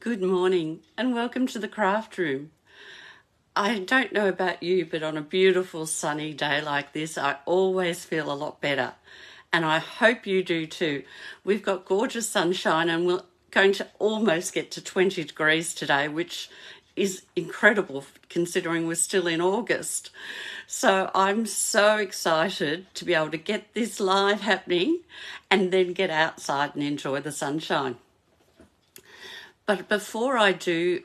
Good morning and welcome to the craft room. I don't know about you, but on a beautiful sunny day like this, I always feel a lot better. And I hope you do too. We've got gorgeous sunshine and we're going to almost get to 20 degrees today, which is incredible considering we're still in August. So I'm so excited to be able to get this live happening and then get outside and enjoy the sunshine. But before I do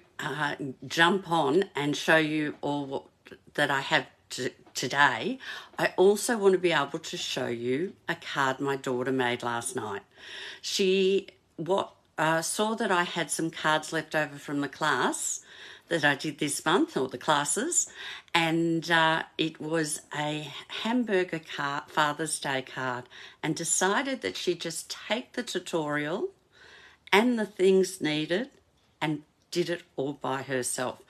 jump on and show you all that I have today, I also want to be able to show you a card my daughter made last night. She saw that I had some cards left over from the class that I did this month, or the classes, and it was a hamburger card, Father's Day card, and decided that she'd just take the tutorial and the things needed and did it all by herself.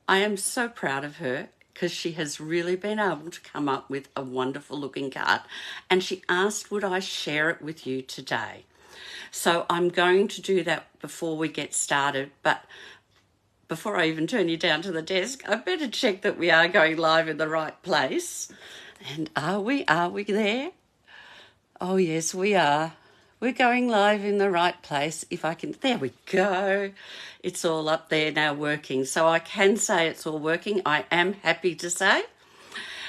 I am so proud of her because she has really been able to come up with a wonderful looking card, and she asked would I share it with you today. So I'm going to do that before we get started, but before I even turn you down to the desk, I better check that we are going live in the right place. And are we there? Oh yes, we are. We're going live in the right place. There we go. It's all up there now working. So I can say it's all working. I am happy to say.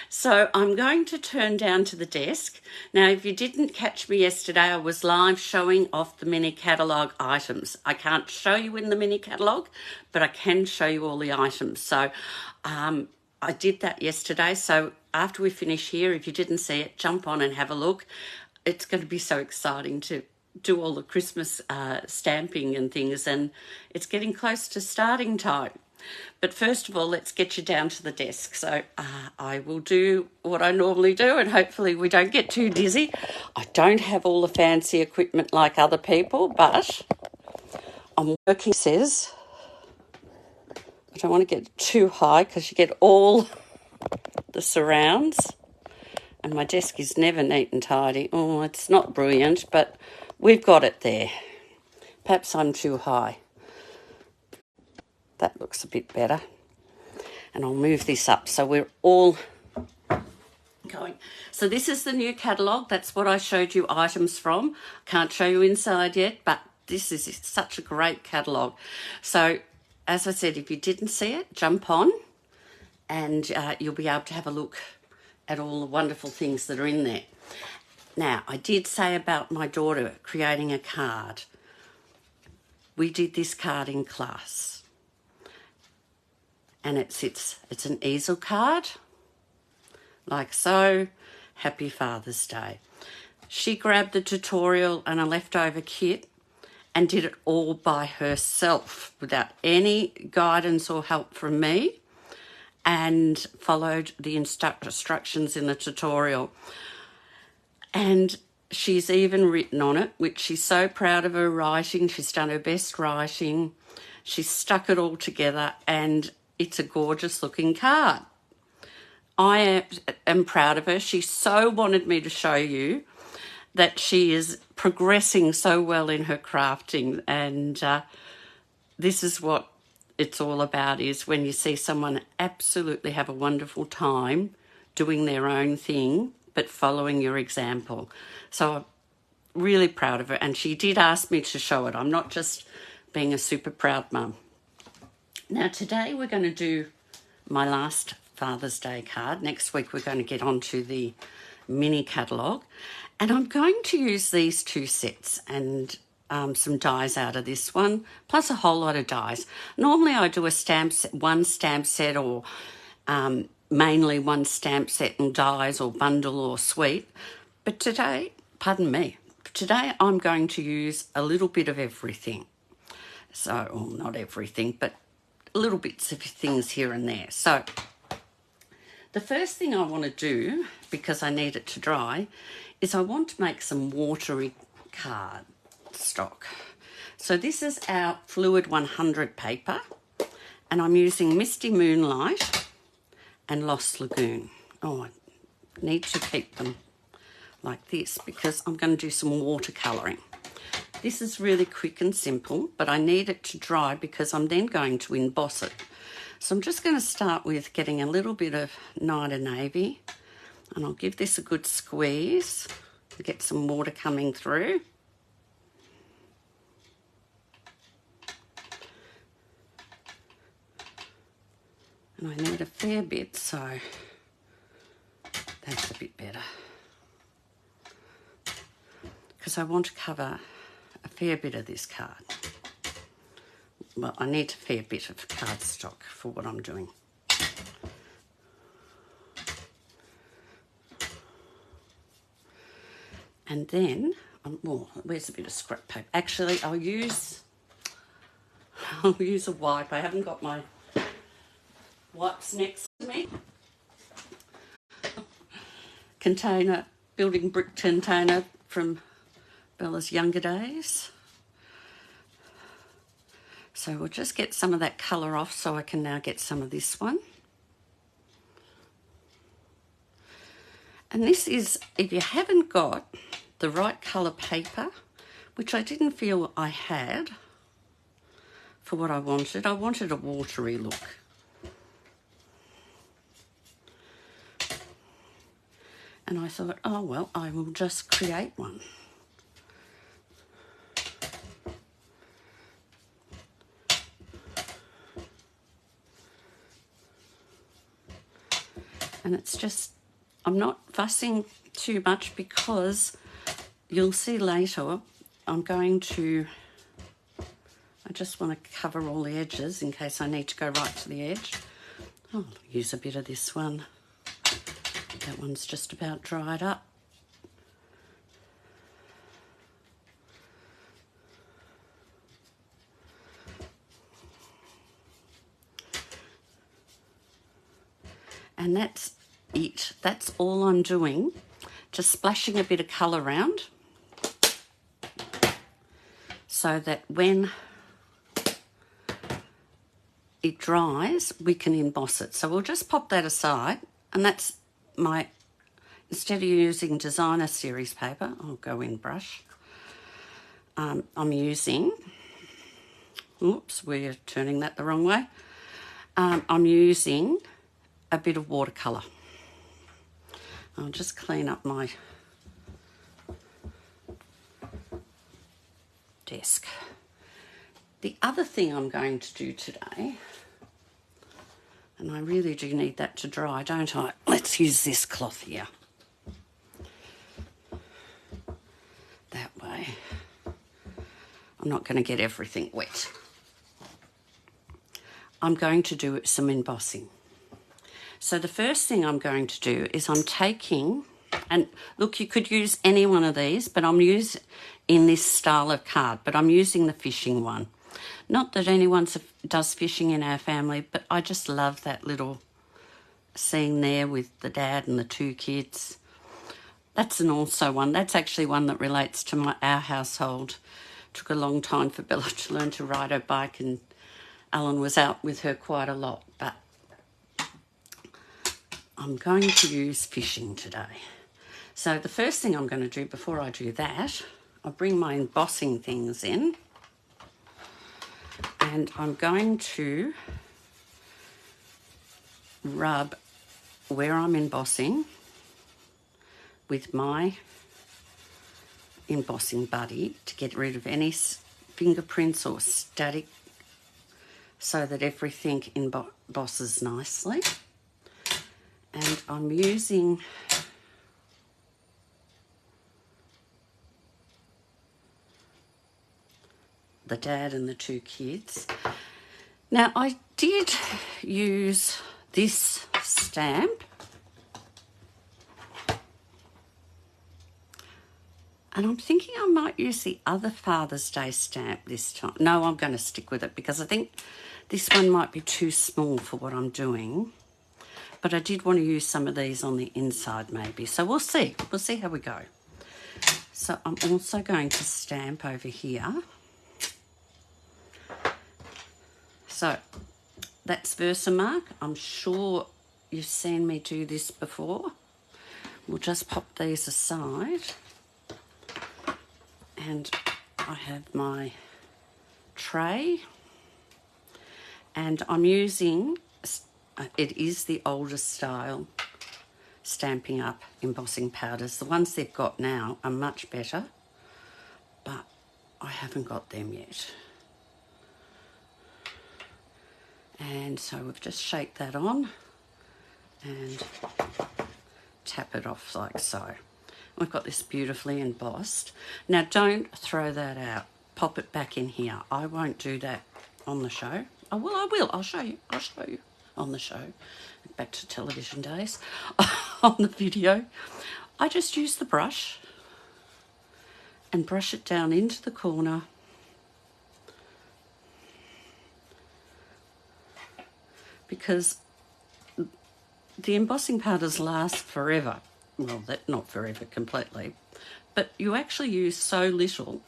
So I'm going to turn down to the desk. Now, if you didn't catch me yesterday, I was live showing off the mini catalogue items. I can't show you in the mini catalogue, but I can show you all the items. So I did that yesterday. So after we finish here, if you didn't see it, jump on and have a look. It's going to be so exciting to do all the Christmas stamping and things, and it's getting close to starting time. But first of all, let's get you down to the desk. So I will do what I normally do, and hopefully we don't get too dizzy. I don't have all the fancy equipment like other people, but I'm working, says. I don't want to get too high because you get all the surrounds. And my desk is never neat and tidy. Oh, it's not brilliant, but we've got it there. Perhaps I'm too high. That looks a bit better. And I'll move this up so we're all going. So this is the new catalogue. That's what I showed you items from. Can't show you inside yet, but this is such a great catalogue. So as I said, if you didn't see it, jump on and you'll be able to have a look at all the wonderful things that are in there. Now, I did say about my daughter creating a card. We did this card in class. And it's an easel card, like so. Happy Father's Day. She grabbed the tutorial and a leftover kit and did it all by herself without any guidance or help from me, and followed the instructions in the tutorial. And she's even written on it, which she's so proud of her writing. She's done her best writing. She's stuck it all together, and it's a gorgeous looking card. I am proud of her. She so wanted me to show you that she is progressing so well in her crafting, and this is what it's all about, is when you see someone absolutely have a wonderful time doing their own thing but following your example. So I'm really proud of her, and she did ask me to show it. I'm not just being a super proud mum. Now today we're going to do my last Father's Day card. Next week we're going to get on to the mini catalogue, and I'm going to use these two sets and some dies out of this one, plus a whole lot of dies. Normally I do one stamp set, or mainly one stamp set and dies, or bundle or suite. But today, today I'm going to use a little bit of everything. So, well, not everything, but little bits of things here and there. So the first thing I want to do, because I need it to dry, is I want to make some watery card stock. So this is our Fluid 100 paper, and I'm using Misty Moonlight and Lost Lagoon. Oh, I need to keep them like this because I'm going to do some watercolouring. This is really quick and simple, but I need it to dry because I'm then going to emboss it. So I'm just going to start with getting a little bit of Night and Navy, and I'll give this a good squeeze to get some water coming through. And I need a fair bit, so that's a bit better. Because I want to cover a fair bit of this card. Well, I need a fair bit of cardstock for what I'm doing. And then, well, where's a bit of scrap paper? Actually, I'll use a wipe. I haven't got my wipes next to me. Container, building brick container from Bella's younger days. So we'll just get some of that colour off so I can now get some of this one. And this is, if you haven't got the right colour paper, which I didn't feel I had for what I wanted a watery look. And I thought, oh well, I will just create one. And it's just, I'm not fussing too much because you'll see later I'm going to, I just want to cover all the edges in case I need to go right to the edge. I'll use a bit of this one. That one's just about dried up. And that's it. That's all I'm doing. Just splashing a bit of colour around so that when it dries, we can emboss it. So we'll just pop that aside, and that's my, instead of using designer series paper, I'll go in brush. I'm using, oops, we're turning that the wrong way. I'm using a bit of watercolour. I'll just clean up my desk. The other thing I'm going to do today, and I really do need that to dry, don't I? Let's use this cloth here. That way I'm not going to get everything wet. I'm going to do some embossing. So the first thing I'm going to do is I'm taking, and look, you could use any one of these, but I'm using in this style of card, but I'm using the fishing one. Not that anyone does fishing in our family, but I just love that little scene there with the dad and the two kids. That's also one. That's actually one that relates to our household. Took a long time for Bella to learn to ride her bike, and Alan was out with her quite a lot, but I'm going to use fishing today. So the first thing I'm going to do before I do that, I'll bring my embossing things in, and I'm going to rub where I'm embossing with my embossing buddy to get rid of any fingerprints or static so that everything embosses nicely. And I'm using the dad and the two kids. Now, I did use this stamp, and I'm thinking I might use the other Father's Day stamp this time. No, I'm going to stick with it because I think this one might be too small for what I'm doing. But I did want to use some of these on the inside maybe. So we'll see. We'll see how we go. So I'm also going to stamp over here. So that's Versamark. I'm sure you've seen me do this before. We'll just pop these aside. And I have my tray, and I'm using, it is the older style Stampin' Up embossing powders. The ones they've got now are much better, but I haven't got them yet. And so we've just shake that on and tap it off like so. We've got this beautifully embossed. Now don't throw that out. Pop it back in here. I won't do that on the show. Oh, well, I will. I'll show you on the show. Back to television days. On the video. I just use the brush and brush it down into the corner. Because the embossing powders last forever. Well, not forever completely, but you actually use so little.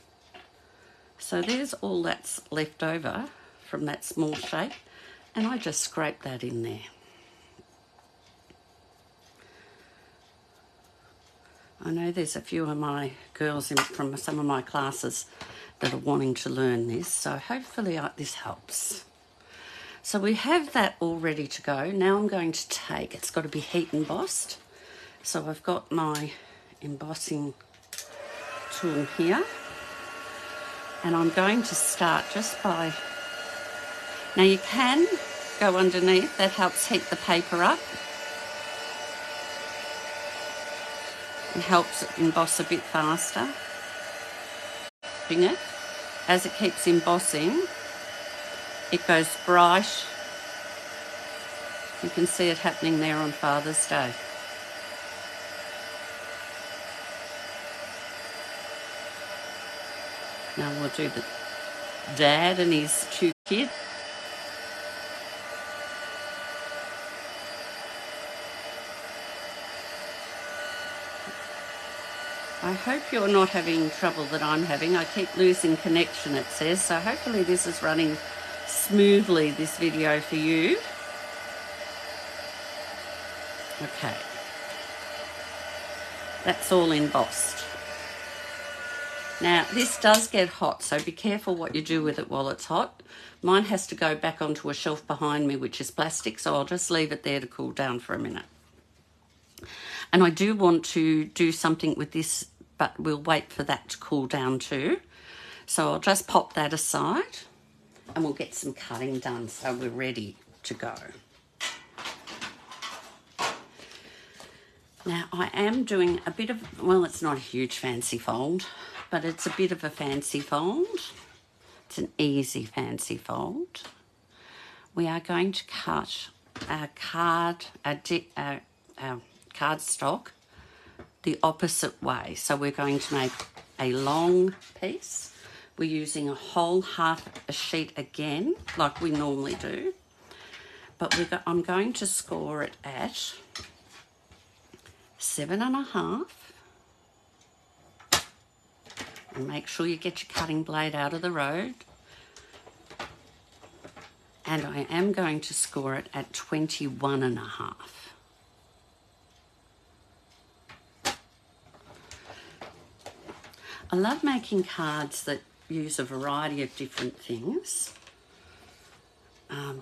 So there's all that's left over from that small shake, and I just scrape that in there. I know there's a few of my girls from some of my classes that are wanting to learn this, so hopefully this helps. So we have that all ready to go. Now I'm going to take, it's got to be heat embossed. So I've got my embossing tool here, and I'm going to start just by, now you can go underneath, that helps heat the paper up. It helps it emboss a bit faster. As it keeps embossing, it goes bright. You can see it happening there on Father's Day. Now we'll do the dad and his two kids. I hope you're not having trouble that I'm having. I keep losing connection, it says, so hopefully this is running smoothly, this video for you. Okay. That's all embossed. Now, this does get hot, so be careful what you do with it while it's hot. Mine has to go back onto a shelf behind me, which is plastic, so I'll just leave it there to cool down for a minute. And I do want to do something with this, but we'll wait for that to cool down too. So I'll just pop that aside and we'll get some cutting done so we're ready to go. Now I am doing a bit of, well, it's not a huge fancy fold, but it's a bit of a fancy fold. It's an easy fancy fold. We are going to cut our cardstock the opposite way. So we're going to make a long piece. We're using a whole half a sheet again, like we normally do. But I'm going to score it at 7.5. And make sure you get your cutting blade out of the road. And I am going to score it at 21.5. I love making cards that use a variety of different things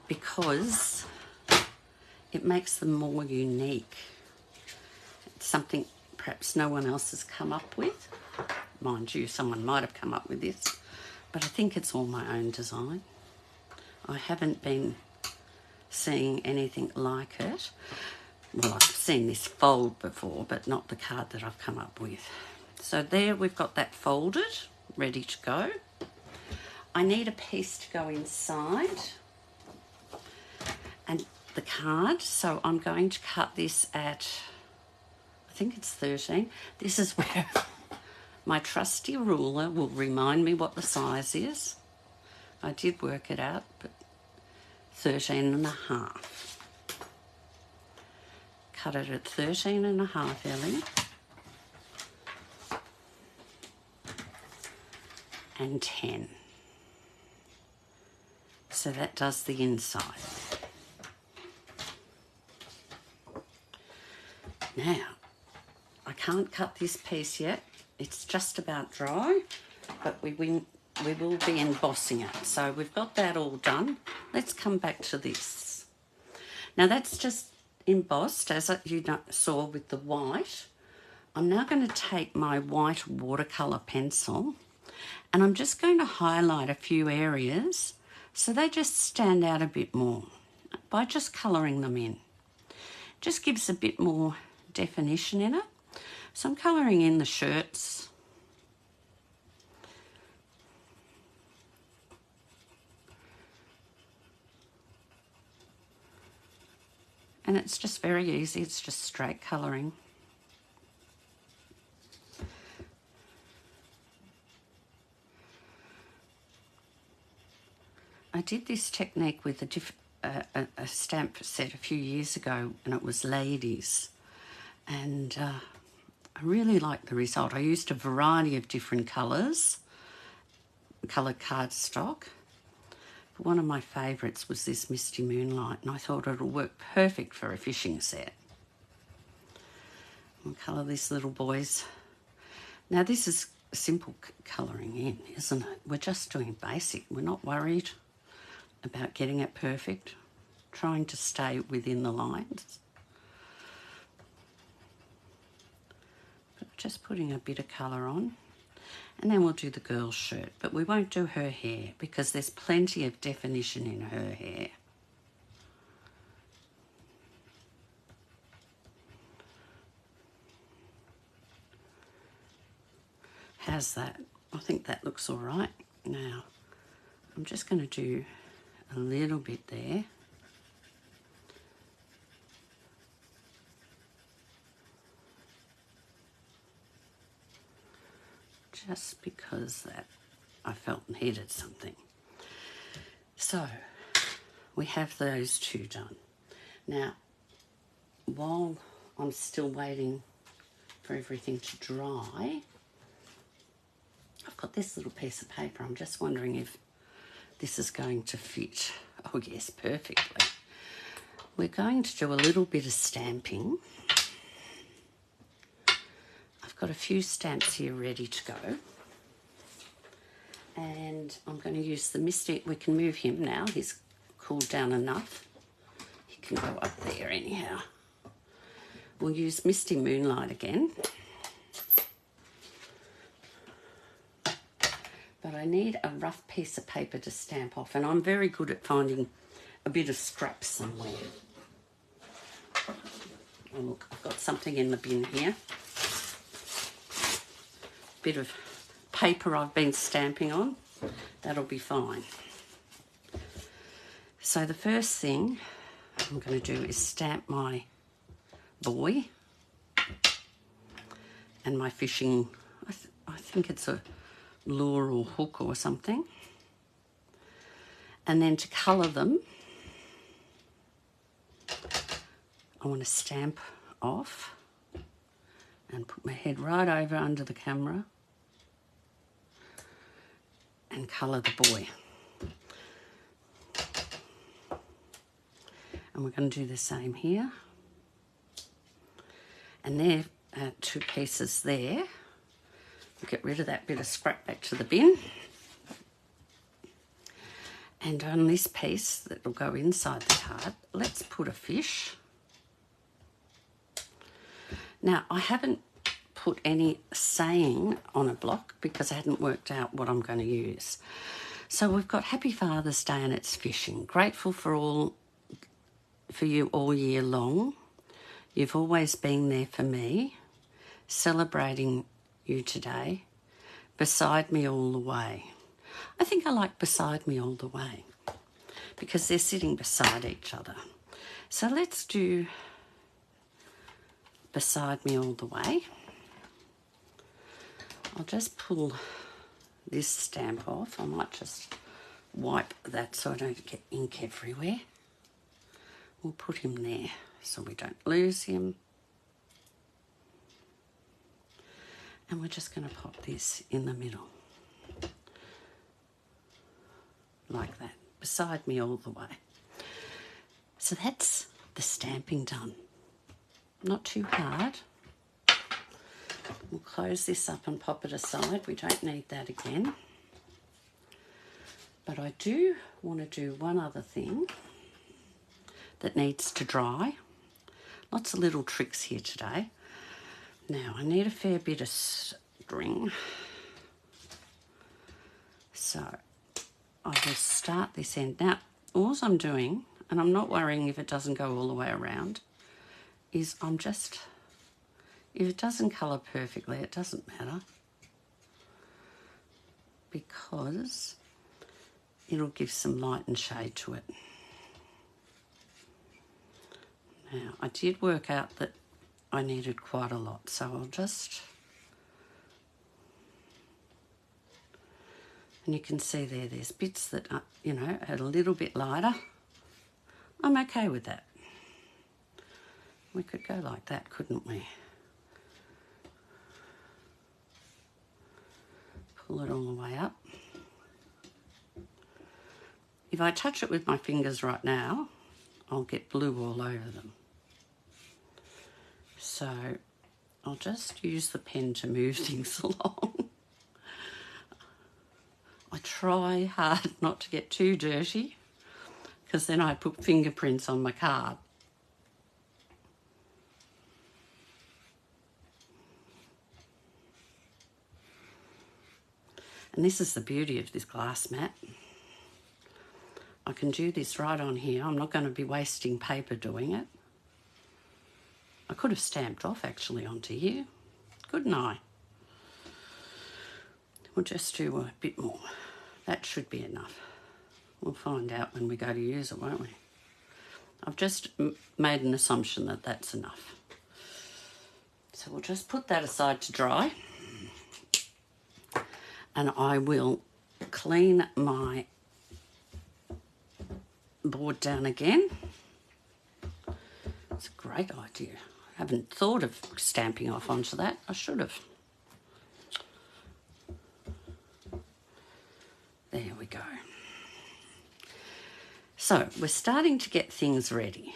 because it makes them more unique. It's something perhaps no one else has come up with. Mind you, someone might have come up with this, but I think it's all my own design. I haven't been seeing anything like it. Well, I've seen this fold before, but not the card that I've come up with. So there we've got that folded, ready to go. I need a piece to go inside and the card, so I'm going to cut this at, I think it's 13. This is where my trusty ruler will remind me what the size is. I did work it out, but 13.5. Cut it at 13.5, Ellie. And 10. So that does the inside. Now, I can't cut this piece yet. It's just about dry. but we will be embossing it. So we've got that all done. Let's come back to this. Now that's just embossed, as you saw with the white. I'm now going to take my white watercolour pencil and I'm just going to highlight a few areas so they just stand out a bit more by just colouring them in. Just gives a bit more definition in it. So I'm colouring in the shirts. And it's just very easy, it's just straight colouring. I did this technique with a stamp set a few years ago, and it was ladies. And I really liked the result. I used a variety of different colours, coloured cardstock. But one of my favourites was this Misty Moonlight, and I thought it'll work perfect for a fishing set. I'll colour these little boys. Now this is simple colouring in, isn't it? We're just doing basic. We're not worried about getting it perfect, trying to stay within the lines. But just putting a bit of colour on. And then we'll do the girl's shirt, but we won't do her hair because there's plenty of definition in her hair. How's that? I think that looks all right. Now, I'm just going to do a little bit there. Just because that I felt needed something. So, we have those two done. Now, while I'm still waiting for everything to dry, I've got this little piece of paper. I'm just wondering if this is going to fit. Oh yes, perfectly. We're going to do a little bit of stamping. I've got a few stamps here ready to go. And I'm going to use the Misty. We can move him now. He's cooled down enough. He can go up there anyhow. We'll use Misty Moonlight again. But I need a rough piece of paper to stamp off, and I'm very good at finding a bit of scrap somewhere. Oh look, I've got something in the bin here. Bit of paper I've been stamping on. That'll be fine. So the first thing I'm going to do is stamp my boy and my fishing, I think it's a lure or hook or something. And then to colour them, I want to stamp off and put my head right over under the camera and colour the boy. And we're going to do the same here. And there are two pieces there. We'll get rid of that bit of scrap back to the bin. And on this piece that will go inside the card, let's put a fish. Now, I haven't put any saying on a block because I hadn't worked out what I'm going to use. So we've got Happy Father's Day and it's fishing. Grateful for you all year long. You've always been there for me. Celebrating you today. Beside me all the way. I think I like beside me all the way because they're sitting beside each other. So let's do beside me all the way. I'll just pull this stamp off. I might just wipe that so I don't get ink everywhere. We'll put him there so we don't lose him. And we're just going to pop this in the middle. Like that. Beside me all the way. So that's the stamping done. Not too hard. We'll close this up and pop it aside. We don't need that again. But I do want to do one other thing that needs to dry. Lots of little tricks here today. Now, I need a fair bit of string. So, I will start this end. Now, all I'm doing, and I'm not worrying if it doesn't go all the way around, is I'm just, if it doesn't colour perfectly, it doesn't matter, because it'll give some light and shade to it. Now, I did work out that I needed quite a lot, so I'll just, and you can see there's bits that are, you know, are a little bit lighter. I'm okay with that. We could go like that, couldn't we? Pull it all the way up. If I touch it with my fingers right now, I'll get blue all over them. So I'll just use the pen to move things along. I try hard not to get too dirty, because then I put fingerprints on my card. And this is the beauty of this glass mat. I can do this right on here. I'm not going to be wasting paper doing it. I could have stamped off actually onto here, couldn't I? We'll just do a bit more. That should be enough. We'll find out when we go to use it, won't we? I've just made an assumption that that's enough. So we'll just put that aside to dry. And I will clean my board down again. It's a great idea. I haven't thought of stamping off onto that. I should have. There we go. So we're starting to get things ready.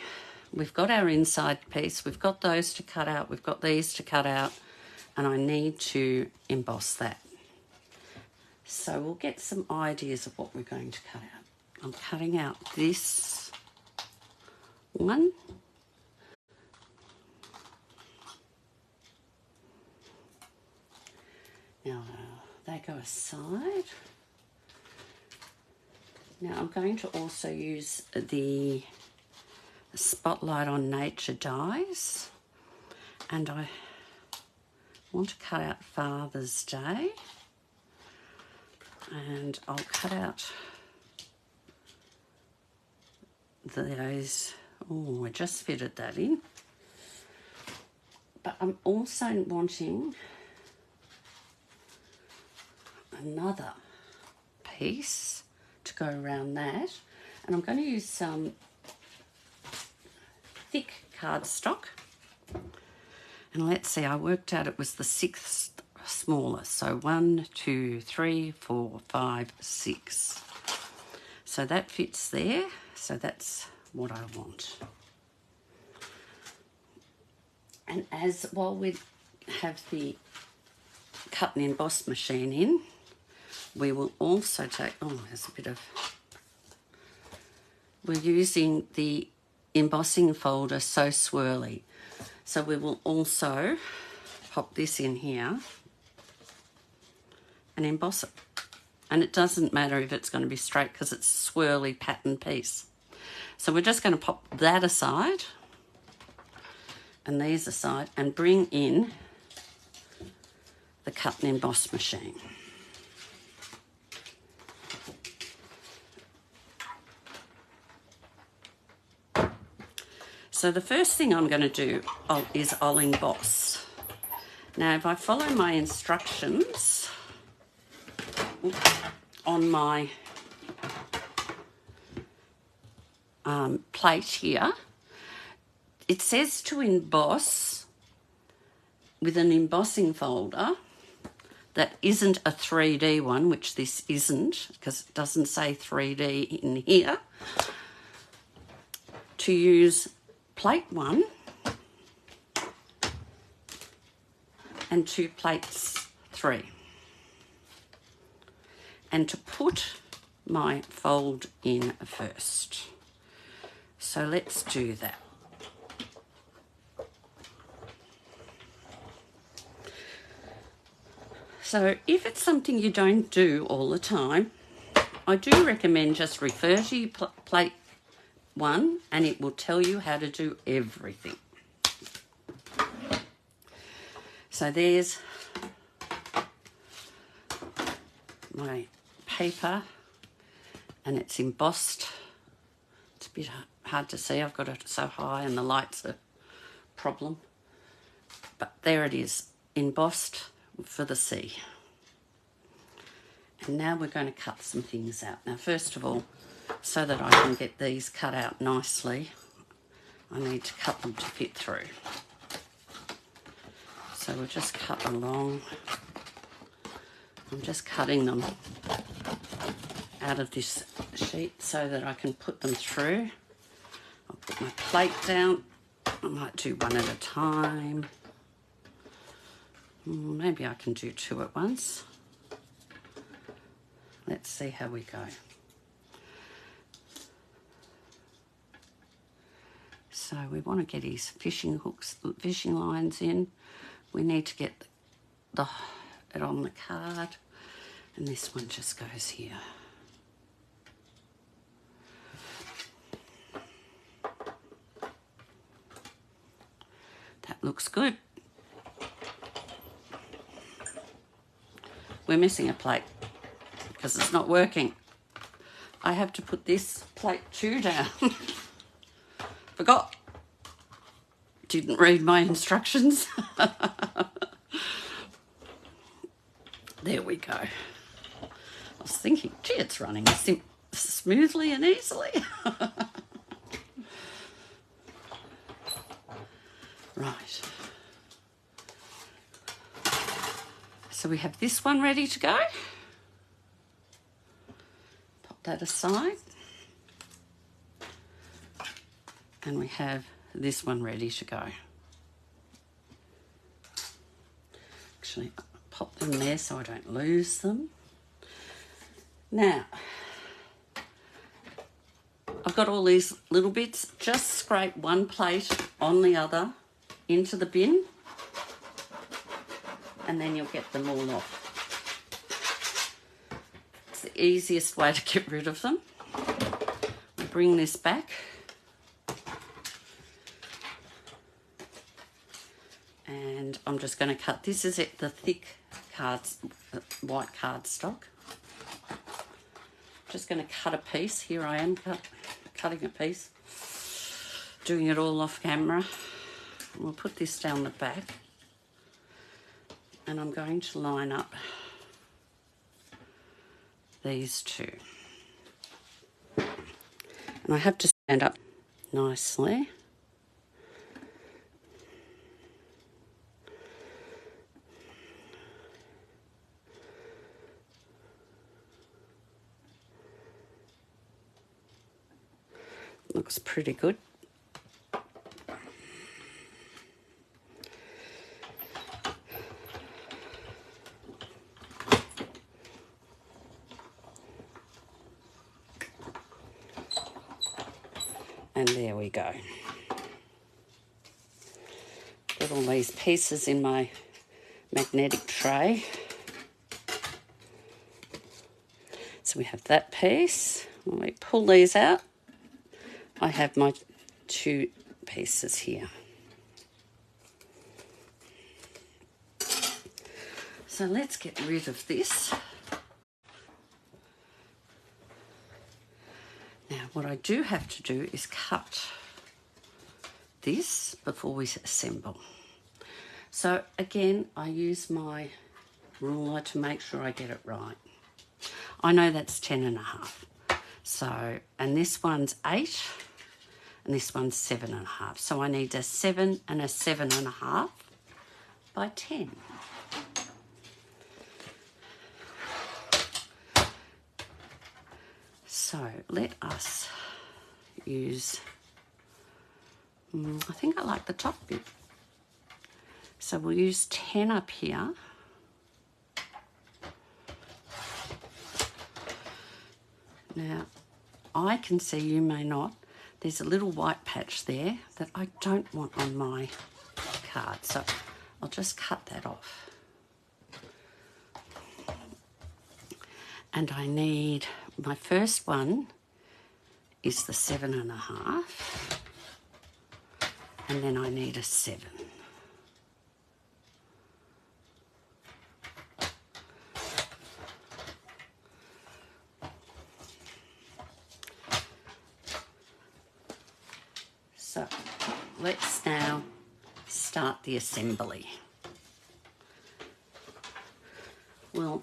We've got our inside piece. We've got those to cut out. We've got these to cut out. And I need to emboss that. So we'll get some ideas of what we're going to cut out. I'm cutting out this one. Now they go aside. Now I'm going to also use the Spotlight on Nature dies, and I want to cut out Father's Day, and I'll cut out those. Oh, I just fitted that in. But I'm also wanting another piece to go around that, and I'm going to use some thick cardstock. And let's see, I worked out it was the 6th smallest, so 1, 2, 3, 4, 5, 6. So that fits there, so that's what I want. And while we have the cut and emboss machine in, we will also take, oh, there's a bit of, we're using the embossing folder So Swirly. So we will also pop this in here and emboss it. And it doesn't matter if it's going to be straight because it's a swirly pattern piece. So we're just going to pop that aside and these aside and bring in the cut and emboss machine. So the first thing I'm going to do is I'll emboss. Now if I follow my instructions on my plate here, it says to emboss with an embossing folder that isn't a 3D one, which this isn't because it doesn't say 3D in here, to use plate 1 and 2 plates 3. And to put my fold in first. So let's do that. So if it's something you don't do all the time, I do recommend just refer to your plate 1 and it will tell you how to do everything. So there's my paper and it's embossed. It's a bit hard to see, I've got it so high and the light's a problem. But there it is, embossed for the sea. And now we're going to cut some things out. Now first of all, so that I can get these cut out nicely, I need to cut them to fit through. So we'll just cut along. I'm just cutting them out of this sheet so that I can put them through. I'll put my plate down. I might do one at a time. Maybe I can do 2 at once. Let's see how we go. So we want to get his fishing lines in. We need to get it on the card, and this one just goes here. That looks good. We're missing a plate because it's not working. I have to put this plate 2 down. Forgot. Didn't read my instructions. There we go. I was thinking, gee, it's running smoothly and easily. Right. So we have this one ready to go. Pop that aside. And we have this one ready to go. Actually, I'll pop them there so I don't lose them. Now, I've got all these little bits. Just scrape one plate on the other into the bin and then you'll get them all off. It's the easiest way to get rid of them. We bring this back. And I'm just going to cut, this is it, the thick white cardstock. Just going to cut a piece. Here I am cutting a piece, doing it all off camera. We'll put this down the back and I'm going to line up these 2. And I have to stand up nicely. Looks pretty good. And there we go. Got all these pieces in my magnetic tray. So we have that piece. When we pull these out, I have my 2 pieces here. So let's get rid of this. Now what I do have to do is cut this before we assemble. So again, I use my ruler to make sure I get it right. I know that's 10.5. So, and this one's 8 and this one's 7.5. So I need a 7 and a 7.5 by 10. So let us use, I think I like the top bit. So we'll use 10 up here. Now, I can see, you may not, there's a little white patch there that I don't want on my card, so I'll just cut that off. And I need, my first one is the 7.5, and then I need a 7. So let's now start the assembly. Well,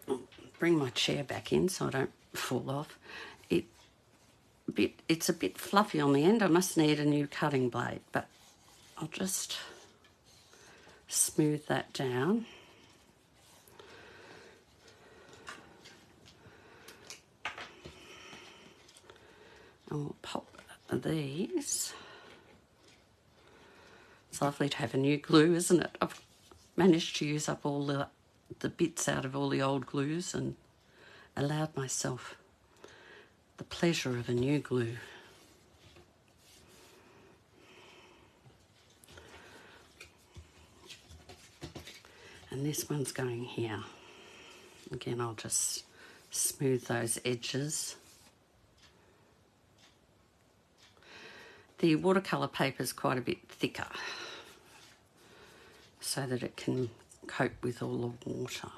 I'll bring my chair back in so I don't fall off. It's a bit fluffy on the end. I must need a new cutting blade, but I'll just smooth that down. And we'll pop these. It's lovely to have a new glue, isn't it? I've managed to use up all the bits out of all the old glues and allowed myself the pleasure of a new glue. And this one's going here. Again, I'll just smooth those edges. The watercolour paper is quite a bit thicker so that it can cope with all the water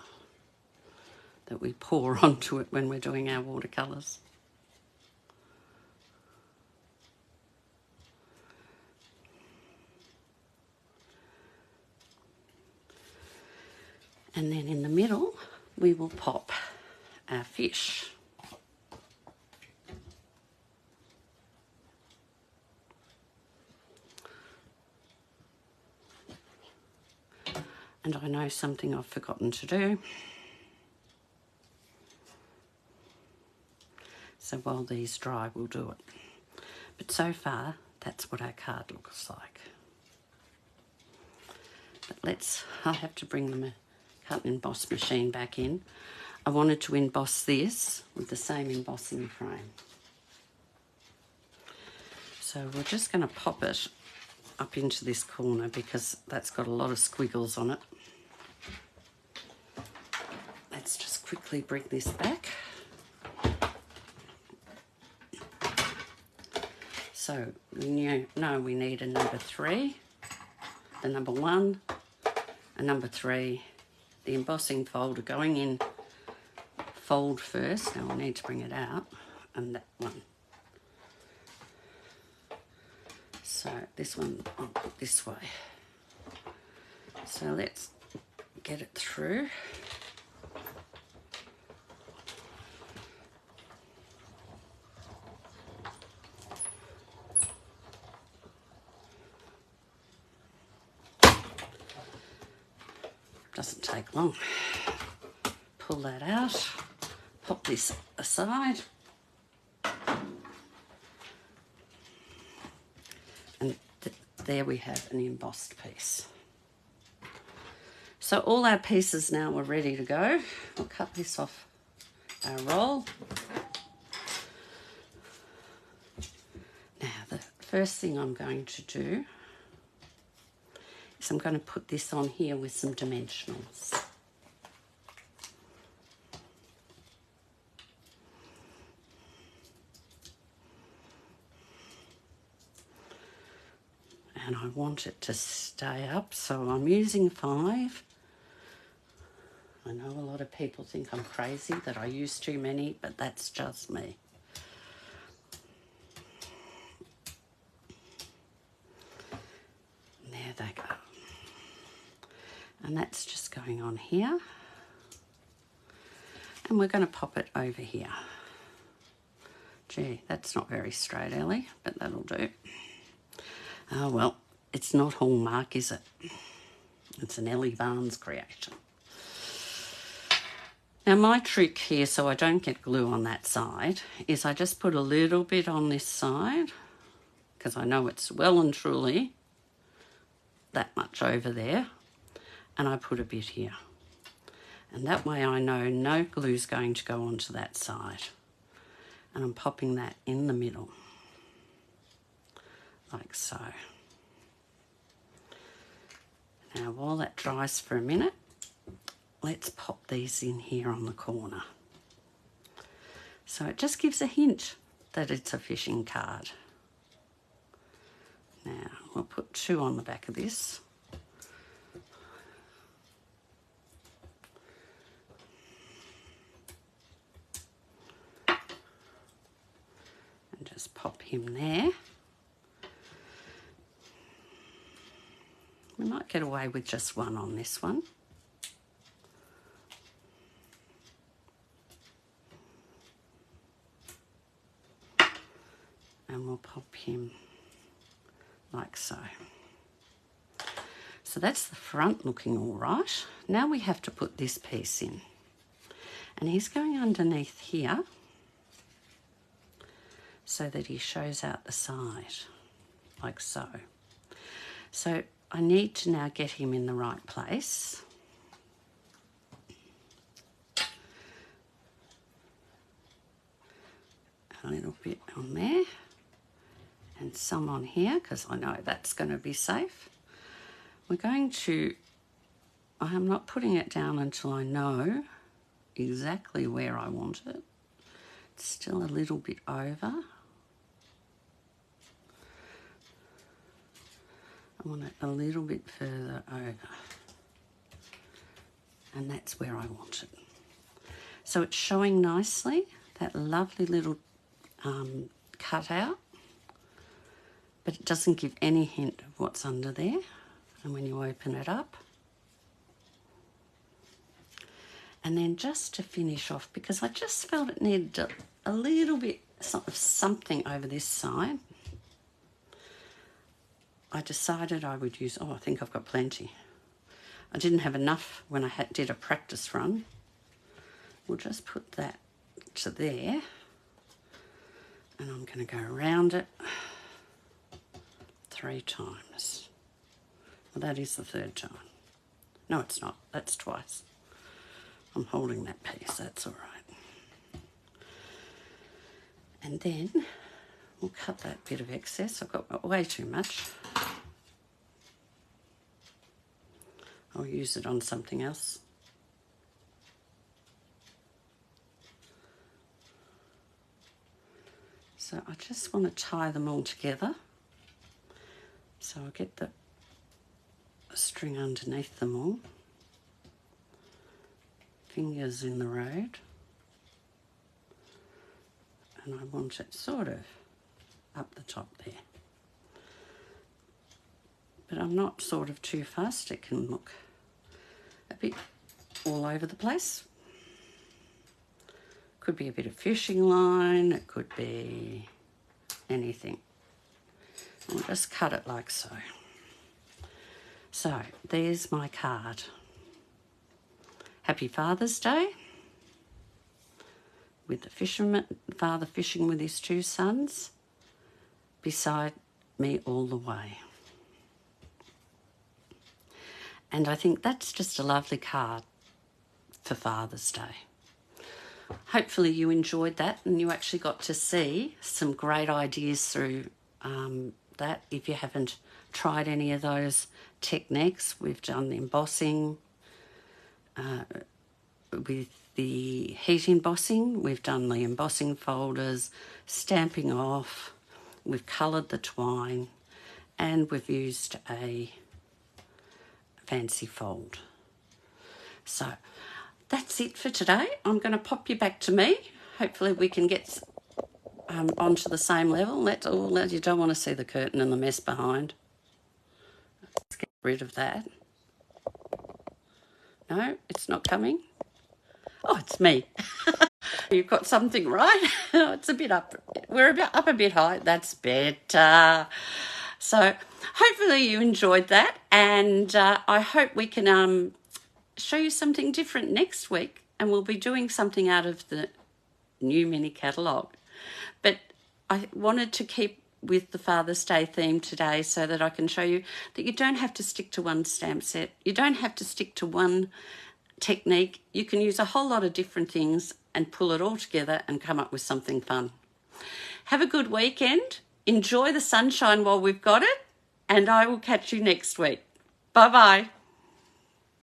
that we pour onto it when we're doing our watercolours. And then in the middle, we will pop our fish. And I know something I've forgotten to do. So while these dry, we'll do it. But so far, that's what our card looks like. But I'll have to bring the cut and emboss machine back in. I wanted to emboss this with the same embossing frame. So we're just going to pop it up into this corner because that's got a lot of squiggles on it. Let's just quickly bring this back. So we know we need a number 3, the number 1, a number 3, the embossing folder going in fold first. Now we'll need to bring it out, and that one. So this one I'll put this way. So let's get it through. Doesn't take long. Pull that out, pop this aside, and there we have an embossed piece. So all our pieces now are ready to go. We'll cut this off our roll. Now the first thing I'm going to do is I'm going to put this on here with some dimensionals. And I want it to stay up, so I'm using 5. I know a lot of people think I'm crazy that I use too many, but that's just me. There they go. And that's just going on here. And we're going to pop it over here. Gee, that's not very straight, Ellie, but that'll do. Oh, well, it's not Hallmark, is it? It's an Ellie Barnes creation. Now, my trick here, so I don't get glue on that side, is I just put a little bit on this side, because I know it's well and truly that much over there, and I put a bit here. And that way I know no glue's going to go onto that side. And I'm popping that in the middle, like so. Now while that dries for a minute, let's pop these in here on the corner. So it just gives a hint that it's a fishing card. Now we'll put 2 on the back of this. And just pop him there. We might get away with just 1 on this one. And we'll pop him like so. So that's the front looking all right. Now we have to put this piece in. And he's going underneath here so that he shows out the side, like so. So I need to now get him in the right place. A little bit on there and some on here because I know that's going to be safe. We're going to, I am not putting it down until I know exactly where I want it. It's still a little bit over. I want it a little bit further over. And that's where I want it. So it's showing nicely, that lovely little cutout, but it doesn't give any hint of what's under there. And when you open it up, and then just to finish off, because I just felt it needed a little bit of something over this side, I decided I would use, I think I've got plenty. I didn't have enough when I did a practice run. We'll just put that to there. And I'm going to go around it 3 times. Well, that is the 3rd time. No, it's not. That's twice. I'm holding that piece. That's all right. And then we'll cut that bit of excess. I've got way too much. I'll use it on something else. So I just want to tie them all together. So I'll get the string underneath them all. Fingers in the road. And I want it sort of up the top there. But I'm not sort of too fussed. It can look a bit all over the place. Could be a bit of fishing line, it could be anything. I'll just cut it like so. So there's my card. Happy Father's Day with the fisherman, father fishing with his 2 sons beside me all the way. And I think that's just a lovely card for Father's Day. Hopefully you enjoyed that and you actually got to see some great ideas through that. If you haven't tried any of those techniques, we've done the embossing with the heat embossing, we've done the embossing folders, stamping off, we've coloured the twine, and we've used a fancy fold. So that's it for today. I'm going to pop you back to me. Hopefully we can get onto the same level. That's all. You don't want to see the curtain and the mess behind. Let's get rid of that. No, it's not coming. Oh, it's me. You've got something right. It's a bit up. We're up a bit high. That's better. So hopefully you enjoyed that, and I hope we can show you something different next week, and we'll be doing something out of the new mini catalogue. But I wanted to keep with the Father's Day theme today so that I can show you that you don't have to stick to one stamp set. You don't have to stick to one technique. You can use a whole lot of different things and pull it all together and come up with something fun. Have a good weekend. Enjoy the sunshine while we've got it, and I will catch you next week. Bye-bye.